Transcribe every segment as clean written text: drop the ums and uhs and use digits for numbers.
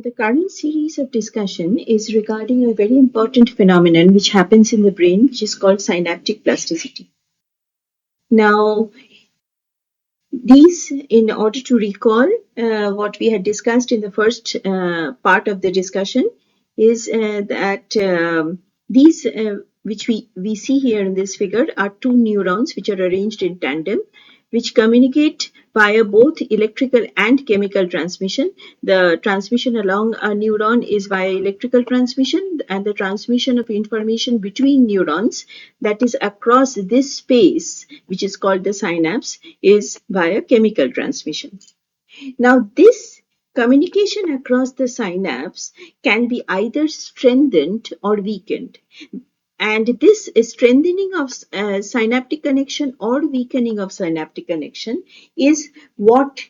The current series of discussion is regarding a very important phenomenon which happens in the brain, which is called synaptic plasticity. Now, in order to recall what we had discussed in the first part of the discussion, is that these, which we see here in this figure, are two neurons which are arranged in tandem, which communicate via both electrical and chemical transmission. The transmission along a neuron is via electrical transmission, and the transmission of information between neurons, that is across this space, which is called the synapse, is via chemical transmission. Now, this communication across the synapse can be either strengthened or weakened. And this strengthening of synaptic connection or weakening of synaptic connection is what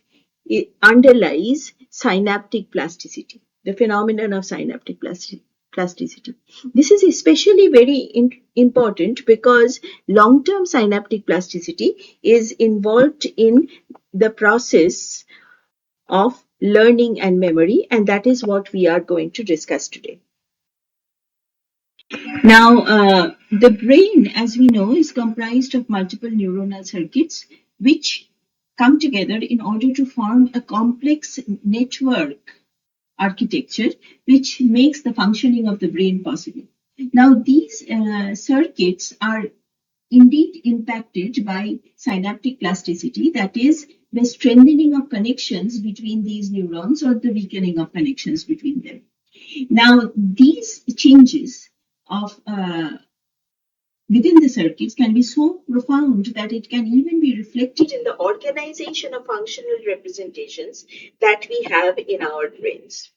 underlies synaptic plasticity, the phenomenon of synaptic plasticity. This is especially very important because long-term synaptic plasticity is involved in the process of learning and memory, and that is what we are going to discuss today. Now, the brain, as we know, is comprised of multiple neuronal circuits which come together in order to form a complex network architecture which makes the functioning of the brain possible. Now, these circuits are indeed impacted by synaptic plasticity, that is, the strengthening of connections between these neurons or the weakening of connections between them. Now, these changes of within the circuits can be so profound that it can even be reflected in the organization of functional representations that we have in our brains.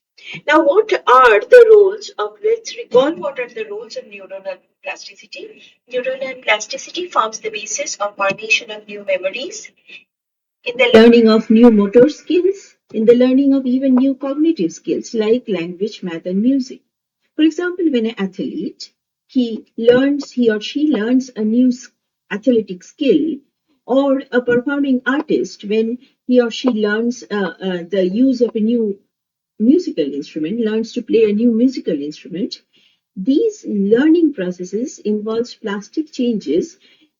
Now, what are the roles of, let's recall what are the roles of neuronal plasticity. Neuronal plasticity forms the basis of formation of new memories, in the learning of new motor skills, in the learning of even new cognitive skills like language, math, and music. For example, when an athlete, he or she learns a new athletic skill, or a performing artist, when he or she learns the use of a new musical instrument, learns to play a new musical instrument, these learning processes involves plastic changes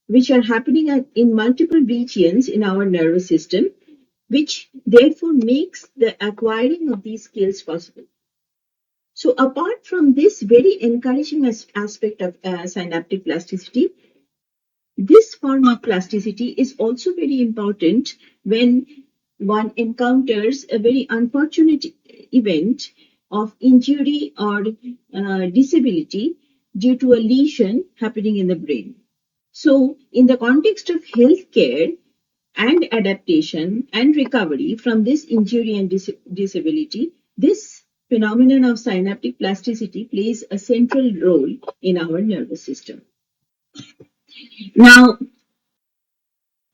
which are happening in multiple regions in our nervous system, which therefore makes the acquiring of these skills possible. So apart from this very encouraging aspect of synaptic plasticity, this form of plasticity is also very important when one encounters a very unfortunate event of injury or disability due to a lesion happening in the brain. So in the context of healthcare and adaptation and recovery from this injury and disability, this phenomenon of synaptic plasticity plays a central role in our nervous system. Now,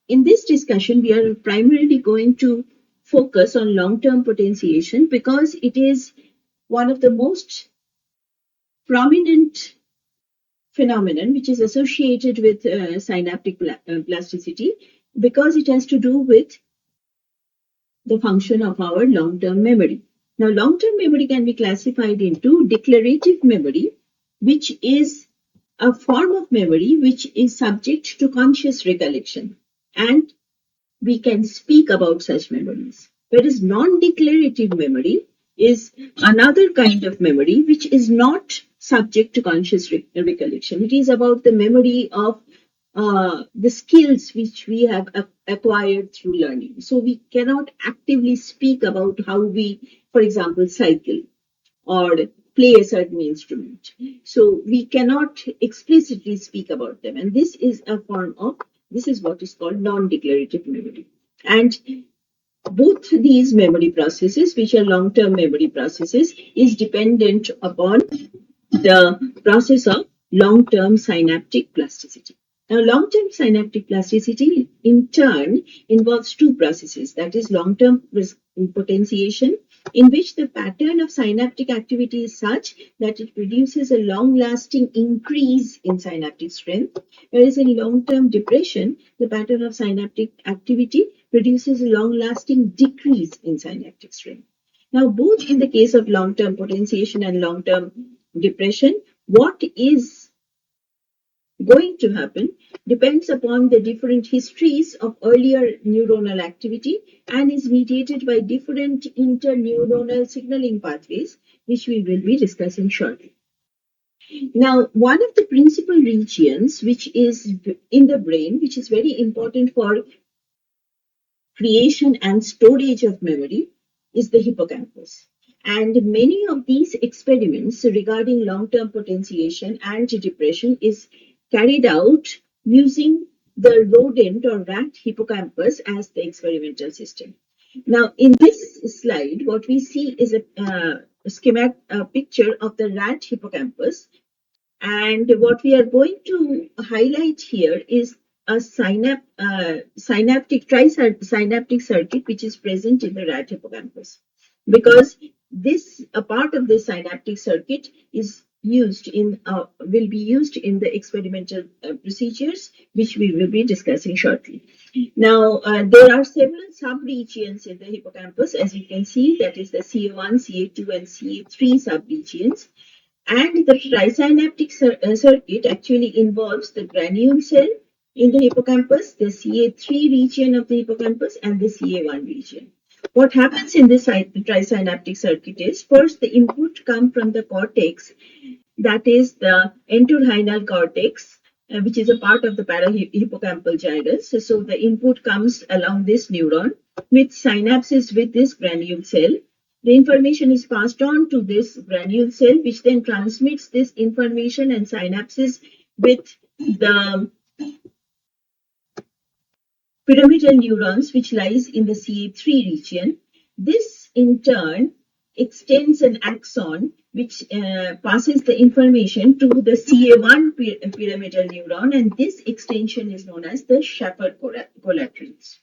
in this discussion, we are primarily going to focus on long-term potentiation because it is one of the most prominent phenomenon which is associated with synaptic plasticity, because it has to do with the function of our long-term memory. Now, long-term memory can be classified into declarative memory, which is a form of memory which is subject to conscious recollection, and we can speak about such memories. Whereas non-declarative memory is another kind of memory which is not subject to conscious recollection. It is about the memory of the skills which we have acquired through learning. So we cannot actively speak about how we, for example, cycle or play a certain instrument. So we cannot explicitly speak about them. And this is what is called non-declarative memory. And both these memory processes, which are long-term memory processes, is dependent upon the process of long-term synaptic plasticity. Now, long-term synaptic plasticity, in turn, involves two processes, that is long-term potentiation, in which the pattern of synaptic activity is such that it produces a long-lasting increase in synaptic strength, whereas in long-term depression, the pattern of synaptic activity produces a long-lasting decrease in synaptic strength. Now, both in the case of long-term potentiation and long-term depression, what is going to happen depends upon the different histories of earlier neuronal activity and is mediated by different interneuronal signaling pathways, which we will be discussing shortly. Now, one of the principal regions which is in the brain, which is very important for creation and storage of memory, is the hippocampus. And many of these experiments regarding long-term potentiation and depression is carried out using the rodent or rat hippocampus as the experimental system. Now, in this slide, what we see is a schematic picture of the rat hippocampus, and what we are going to highlight here is a tri-synaptic circuit which is present in the rat hippocampus. Because this, a part of the synaptic circuit is used in, will be used in the experimental procedures, which we will be discussing shortly. Now, there are several sub-regions in the hippocampus, as you can see, that is the CA1, CA2, and CA3 sub-regions. And the tri-synaptic circuit actually involves the granule cell in the hippocampus, the CA3 region of the hippocampus, and the CA1 region. What happens in this tri-synaptic circuit is, first the input comes from the cortex, that is the entorhinal cortex, which is a part of the parahippocampal gyrus. So the input comes along this neuron with synapses with this granule cell. The information is passed on to this granule cell, which then transmits this information and synapses with the pyramidal neurons, which lies in the CA3 region. This, in turn, extends an axon, which passes the information to the CA1 pyramidal neuron, and this extension is known as the Schaffer collaterals.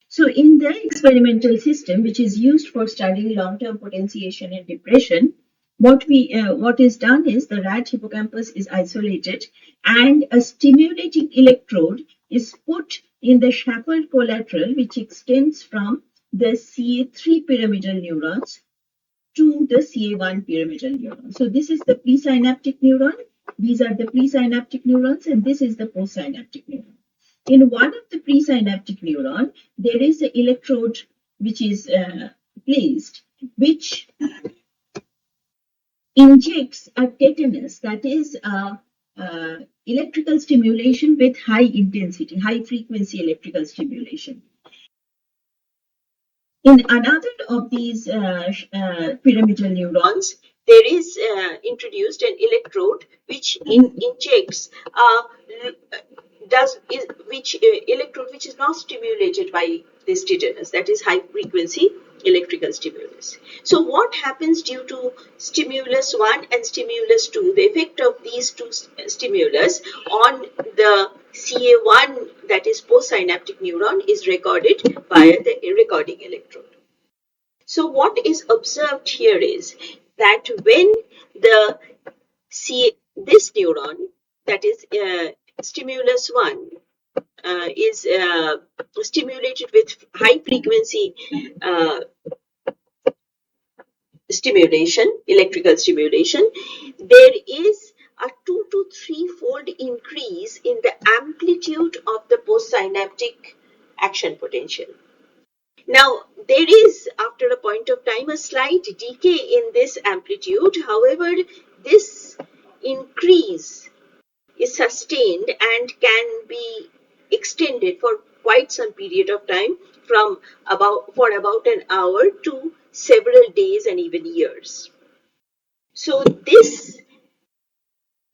So in the experimental system, which is used for studying long-term potentiation and depression, what is done is the rat hippocampus is isolated and a stimulating electrode is put in the Schaffer collateral, which extends from the CA3 pyramidal neurons to the CA1 pyramidal neuron. So this is the presynaptic neuron. These are the presynaptic neurons, and this is the postsynaptic neuron. In one of the presynaptic neuron, there is an electrode which is placed, which injects a tetanus, that is electrical stimulation with high intensity, high frequency electrical stimulation. In another of these pyramidal neurons, there is introduced an electrode which injects electrode which is not stimulated by this tetanus, that is high frequency electrical stimulus. So what happens due to stimulus 1 and stimulus 2, the effect of these two stimulus on the CA1, that is postsynaptic neuron, is recorded via the recording electrode. So what is observed here is that when this neuron, that is stimulus 1, is stimulated with high frequency stimulation, electrical stimulation, there is a 2 to 3-fold increase in the amplitude of the postsynaptic action potential. Now, there is, after a point of time, a slight decay in this amplitude. However, this increase is sustained and can be extended for quite some period of time, for about an hour to several days and even years. So this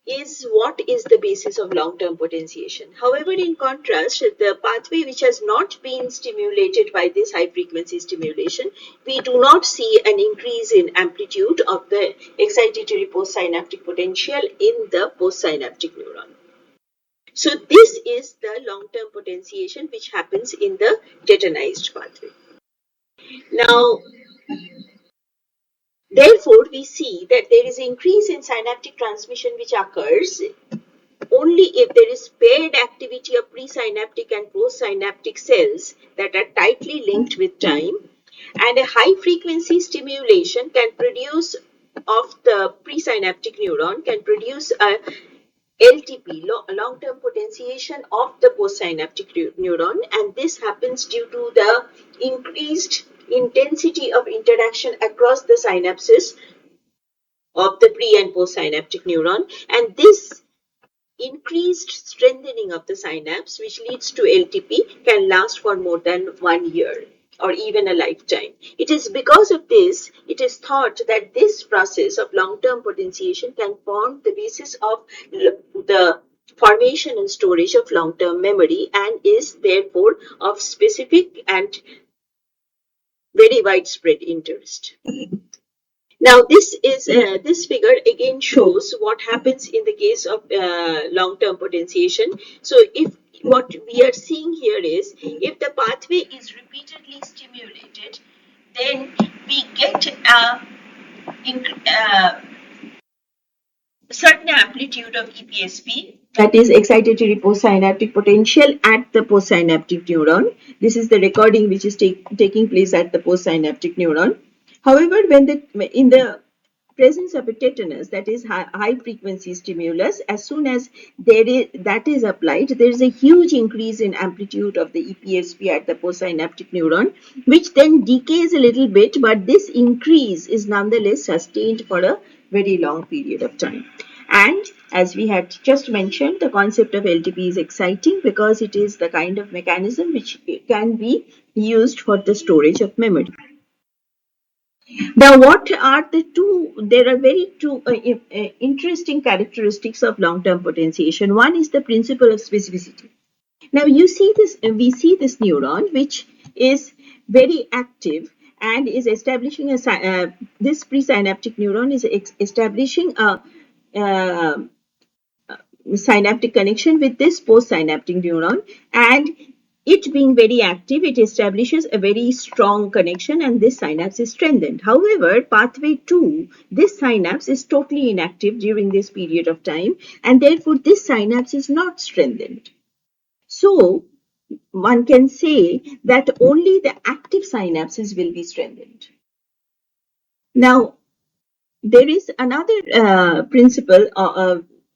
is what is the basis of long-term potentiation. However, in contrast, the pathway which has not been stimulated by this high-frequency stimulation, we do not see an increase in amplitude of the excitatory postsynaptic potential in the postsynaptic neuron. So this is the long-term potentiation which happens in the tetanized pathway. Now, therefore, we see that there is an increase in synaptic transmission which occurs only if there is paired activity of presynaptic and postsynaptic cells that are tightly linked with time, And a high frequency stimulation can produce of the presynaptic neuron can produce a LTP, long-term potentiation of the postsynaptic neuron, and this happens due to the increased intensity of interaction across the synapses of the pre and postsynaptic neuron, and this increased strengthening of the synapse, which leads to LTP, can last for more than 1 year or even a lifetime. It is because of this, it is thought that this process of long-term potentiation can form the basis of the formation and storage of long-term memory and is therefore of specific and very widespread interest. Now, this figure again shows what happens in the case of long-term potentiation. So, if what we are seeing here is if the pathway is repeatedly stimulated, then we get a certain amplitude of EPSP, that is excitatory postsynaptic potential at the postsynaptic neuron. This is the recording which is taking place at the postsynaptic neuron. However, in the presence of a tetanus, that is high frequency stimulus, as soon as that is applied, there is a huge increase in amplitude of the EPSP at the postsynaptic neuron, which then decays a little bit, but this increase is nonetheless sustained for a very long period of time. And as we had just mentioned, the concept of LTP is exciting because it is the kind of mechanism which can be used for the storage of memory. Now, what are the two? There are very two interesting characteristics of long-term potentiation. One is the principle of specificity. Now, you see this. We see this neuron, which is very active and is establishing this presynaptic neuron is establishing a synaptic connection with this postsynaptic neuron, and it being very active, it establishes a very strong connection and this synapse is strengthened. However, pathway 2, this synapse is totally inactive during this period of time and therefore this synapse is not strengthened. So, one can say that only the active synapses will be strengthened. Now, there is another principle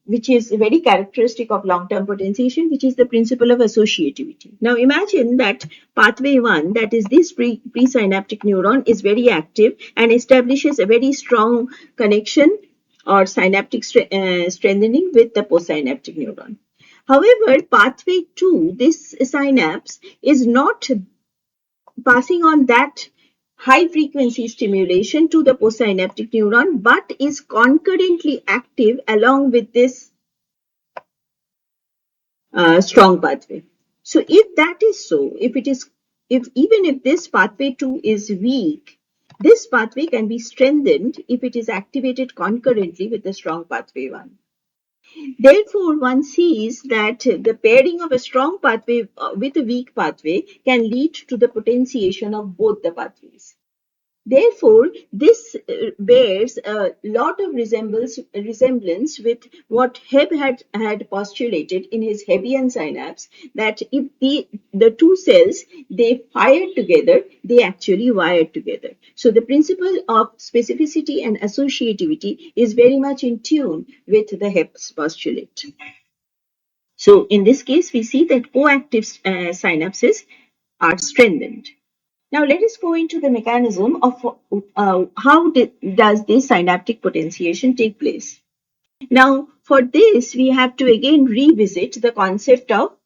which is very characteristic of long-term potentiation, which is the principle of associativity. Now imagine that pathway 1, that is this presynaptic neuron, is very active and establishes a very strong connection or synaptic strengthening with the postsynaptic neuron. However, pathway 2, this synapse is not passing on that high frequency stimulation to the postsynaptic neuron but is concurrently active along with this strong pathway. So if that is so, if even if this pathway 2 is weak, this pathway can be strengthened if it is activated concurrently with the strong pathway 1. Therefore, one sees that the pairing of a strong pathway with a weak pathway can lead to the potentiation of both the pathways. Therefore, this bears a lot of resemblance with what Hebb had postulated in his Hebbian synapse, that if the two cells, they fire together, they actually wire together. So the principle of specificity and associativity is very much in tune with the Hebb's postulate. So in this case, we see that coactive synapses are strengthened. Now let us go into the mechanism of how does this synaptic potentiation take place. Now for this we have to again revisit the concept of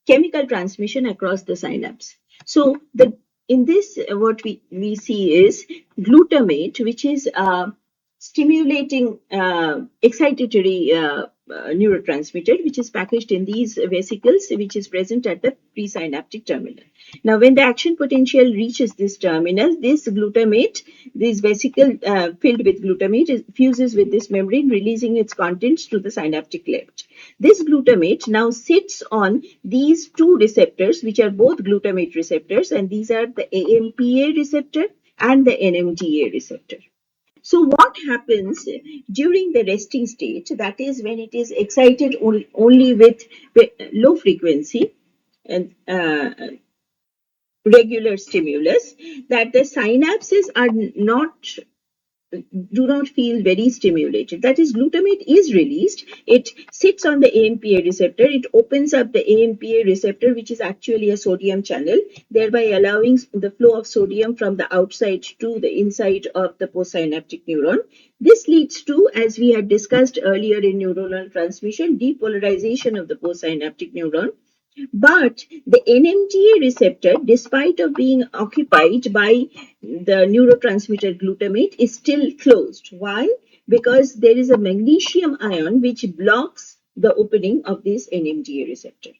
chemical transmission across the synapse. So in this what we see is glutamate, which is stimulating excitatory neurotransmitter, which is packaged in these vesicles, which is present at the presynaptic terminal. Now, when the action potential reaches this terminal, this vesicle filled with glutamate fuses with this membrane, releasing its contents to the synaptic cleft. This glutamate now sits on these two receptors, which are both glutamate receptors, and these are the AMPA receptor and the NMDA receptor. So what happens during the resting state, that is when it is excited only with low frequency and regular stimulus, that the synapses are not do not feel very stimulated. That is, glutamate is released. It sits on the AMPA receptor. It opens up the AMPA receptor, which is actually a sodium channel, thereby allowing the flow of sodium from the outside to the inside of the postsynaptic neuron. This leads to, as we had discussed earlier in neuronal transmission, depolarization of the postsynaptic neuron. But the NMDA receptor, despite of being occupied by the neurotransmitter glutamate, is still closed. Why? Because there is a magnesium ion which blocks the opening of this NMDA receptor.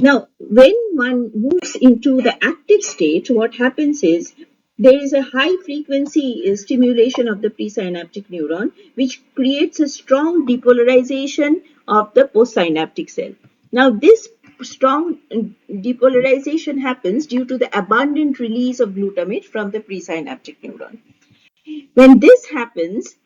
Now, when one moves into the active state, what happens is there is a high frequency stimulation of the presynaptic neuron, which creates a strong depolarization of the postsynaptic cell. Now, this strong depolarization happens due to the abundant release of glutamate from the presynaptic neuron. When this happens,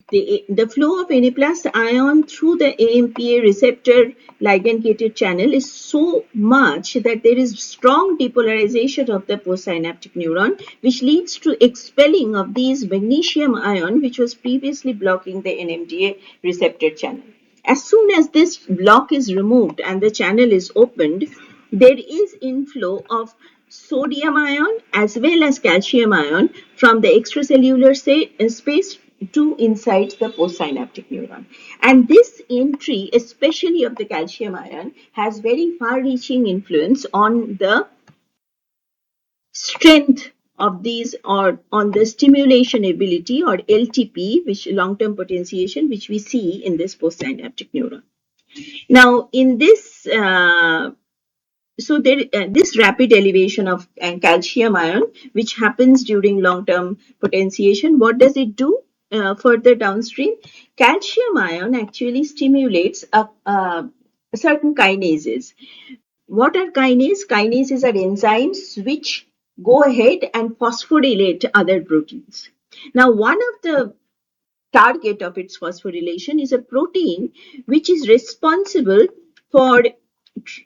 the flow of anaplastic ion through the AMPA receptor ligand-gated channel is so much that there is strong depolarization of the postsynaptic neuron, which leads to expelling of these magnesium ion, which was previously blocking the NMDA receptor channel. As soon as this block is removed and the channel is opened, there is inflow of sodium ion as well as calcium ion from the extracellular space to inside the postsynaptic neuron. And this entry, especially of the calcium ion, has very far-reaching influence on the strength of these, or on the stimulation ability, or LTP, which long-term potentiation, which we see in this postsynaptic neuron. Now, in this this rapid elevation of calcium ion, which happens during long-term potentiation, what does it do further downstream? Calcium ion actually stimulates certain kinases. What are kinases? Kinases are enzymes which go ahead and phosphorylate other proteins. Now, one of the target of its phosphorylation is a protein which is responsible for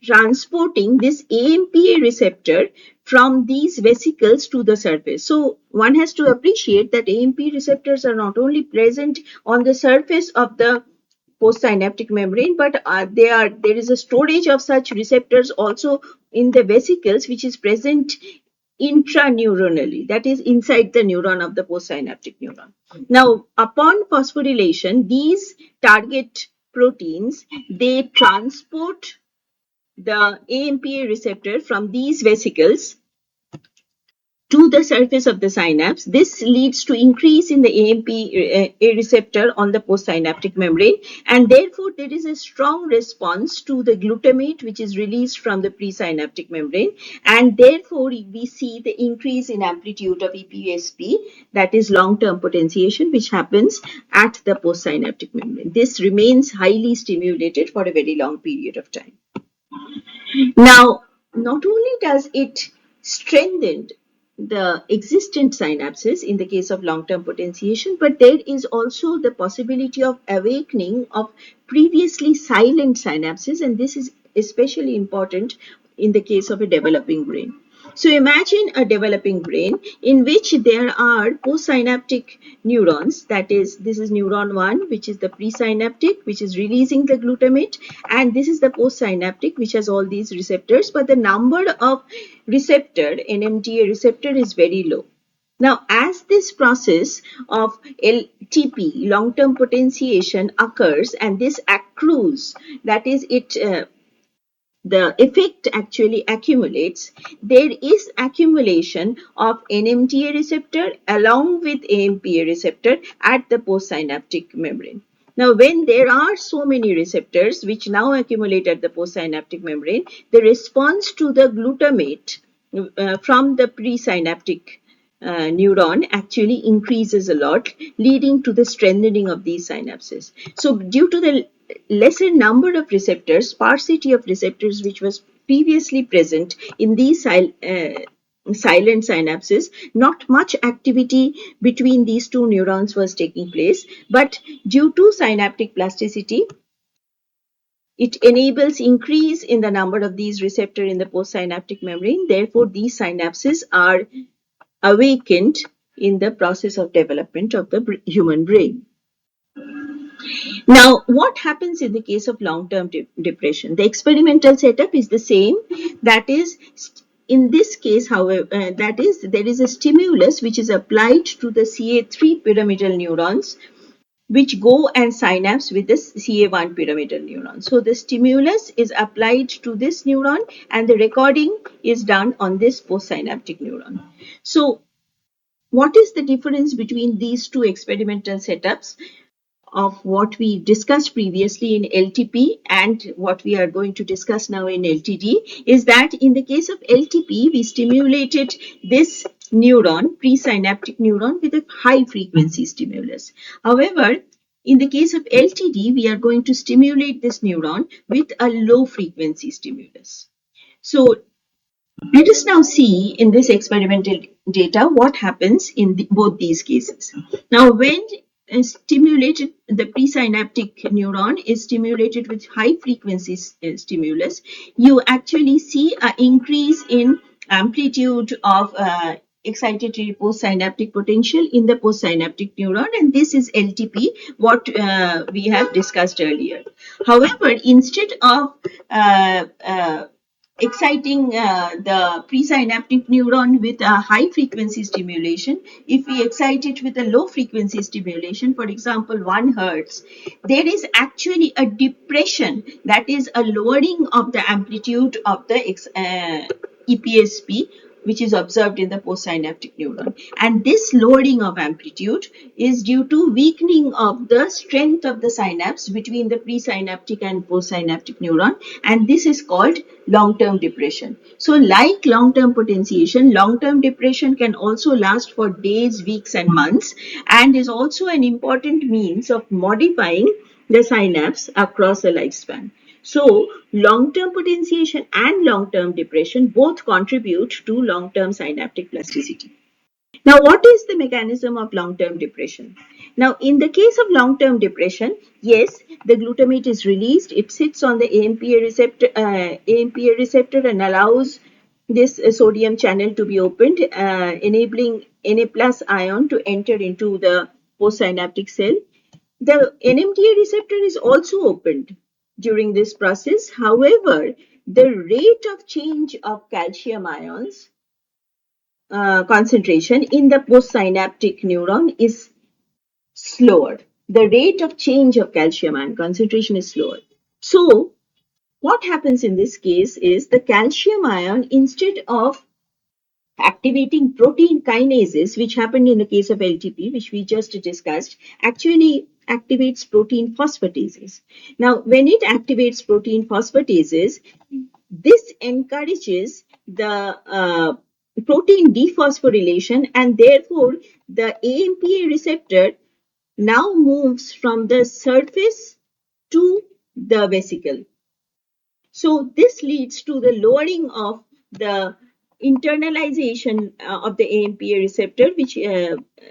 transporting this AMPA receptor from these vesicles to the surface. So one has to appreciate that AMPA receptors are not only present on the surface of the postsynaptic membrane, but there is a storage of such receptors also in the vesicles, which is present intraneuronally, that is inside the neuron of the postsynaptic neuron. Now, upon phosphorylation, these target proteins, they transport the AMPA receptor from these vesicles to the surface of the synapse. This leads to increase in the AMPA receptor on the postsynaptic membrane, and therefore there is a strong response to the glutamate which is released from the presynaptic membrane, and therefore we see the increase in amplitude of EPSP, that is long-term potentiation, which happens at the postsynaptic membrane. This remains highly stimulated for a very long period of time. Now, not only does it strengthen the existent synapses in the case of long-term potentiation, but there is also the possibility of awakening of previously silent synapses, and this is especially important in the case of a developing brain. So imagine a developing brain in which there are postsynaptic neurons, that is, this is neuron 1, which is the presynaptic, which is releasing the glutamate, and this is the postsynaptic, which has all these receptors, but the number of receptor, NMDA receptor, is very low. Now, as this process of LTP, long-term potentiation, occurs and this accrues, that is, the effect actually accumulates, there is accumulation of NMDA receptor along with AMPA receptor at the postsynaptic membrane. Now, when there are so many receptors which now accumulate at the postsynaptic membrane, the response to the glutamate from the presynaptic neuron actually increases a lot, leading to the strengthening of these synapses. So due to the lesser number of receptors, sparsity of receptors which was previously present in these silent synapses, not much activity between these two neurons was taking place, but due to synaptic plasticity, it enables increase in the number of these receptors in the postsynaptic membrane. Therefore, these synapses are awakened in the process of development of the human brain. Now, what happens in the case of long-term depression? The experimental setup is the same. That is, in this case, however, that is, there is a stimulus which is applied to the CA3 pyramidal neurons, which go and synapse with the CA1 pyramidal neuron. So the stimulus is applied to this neuron and the recording is done on this postsynaptic neuron. So what is the difference between these two experimental setups of what we discussed previously in LTP and what we are going to discuss now in LTD is that in the case of LTP, we stimulated this neuron, presynaptic neuron, with a high frequency stimulus. However, in the case of LTD, we are going to stimulate this neuron with a low frequency stimulus. So let us now see in this experimental data what happens in both these cases. Now, when the presynaptic neuron is stimulated with high frequency stimulus, you actually see an increase in amplitude of excitatory postsynaptic potential in the postsynaptic neuron, and this is LTP, what we have discussed earlier. However, instead of exciting the presynaptic neuron with a high frequency stimulation, if we excite it with a low frequency stimulation, for example 1 hertz, there is actually a depression, that is a lowering of the amplitude of the EPSP, which is observed in the postsynaptic neuron. And this lowering of amplitude is due to weakening of the strength of the synapse between the presynaptic and postsynaptic neuron, and this is called long-term depression. So like long-term potentiation, long-term depression can also last for days, weeks and months, and is also an important means of modifying the synapse across a lifespan. So, long-term potentiation and long-term depression both contribute to long-term synaptic plasticity. Now, what is the mechanism of long-term depression? Now, in the case of long-term depression, yes, the glutamate is released. It sits on the AMPA receptor and allows this sodium channel to be opened, enabling Na plus ion to enter into the postsynaptic cell. The NMDA receptor is also opened during this process. However, the rate of change of calcium ions concentration in the postsynaptic neuron is slower. The rate of change of calcium ion concentration is slower. So, what happens in this case is the calcium ion, instead of activating protein kinases, which happened in the case of LTP, which we just discussed, actually activates protein phosphatases. Now, when it activates protein phosphatases, this encourages the protein dephosphorylation, and therefore the AMPA receptor now moves from the surface to the vesicle. So this leads to the lowering of the internalization of the AMPA receptor, which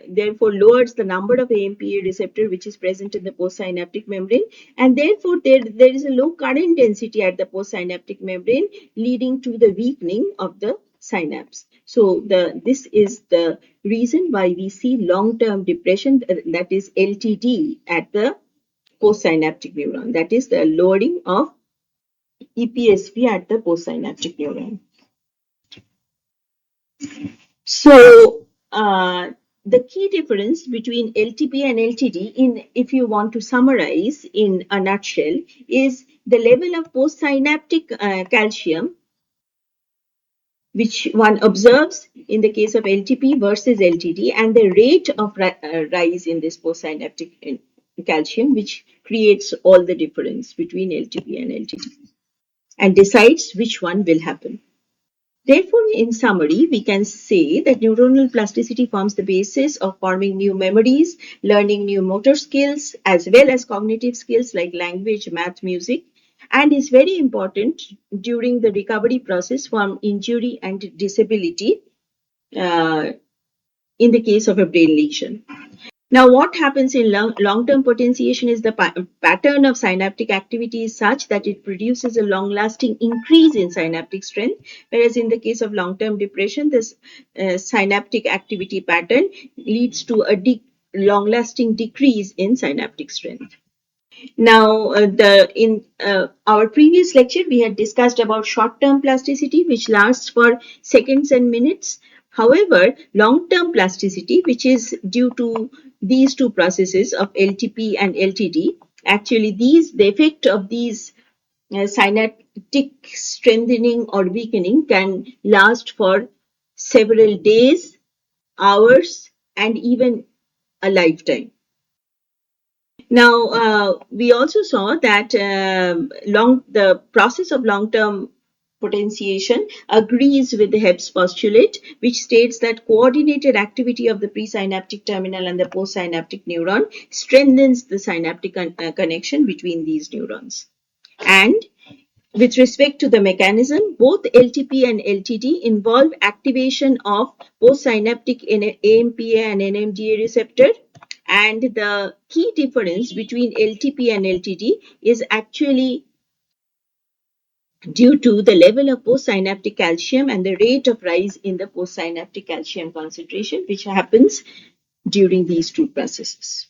therefore lowers the number of AMPA receptor which is present in the postsynaptic membrane, and therefore there is a low current density at the postsynaptic membrane, leading to the weakening of the synapse. So this is the reason why we see long-term depression, that is LTD, at the postsynaptic neuron, that is the lowering of EPSP at the postsynaptic neuron. So, the key difference between LTP and LTD, if you want to summarize in a nutshell, is the level of postsynaptic calcium, which one observes in the case of LTP versus LTD, and the rate of rise in this postsynaptic calcium, which creates all the difference between LTP and LTD and decides which one will happen. Therefore, in summary, we can say that neuronal plasticity forms the basis of forming new memories, learning new motor skills, as well as cognitive skills like language, math, music, and is very important during the recovery process from injury and disability in the case of a brain lesion. Now, what happens in long-term potentiation is the pattern of synaptic activity is such that it produces a long-lasting increase in synaptic strength, whereas in the case of long-term depression, this synaptic activity pattern leads to a long-lasting decrease in synaptic strength. Now, in our previous lecture, we had discussed about short-term plasticity, which lasts for seconds and minutes. However, long-term plasticity, which is due to these two processes of LTP and LTD, actually the effect of these synaptic strengthening or weakening can last for several days, hours, and even a lifetime. Now, we also saw that the process of long-term potentiation agrees with the Hebb's postulate, which states that coordinated activity of the presynaptic terminal and the postsynaptic neuron strengthens the synaptic connection between these neurons. And with respect to the mechanism, both LTP and LTD involve activation of postsynaptic AMPA and NMDA receptor. And the key difference between LTP and LTD is actually due to the level of postsynaptic calcium and the rate of rise in the postsynaptic calcium concentration, which happens during these two processes.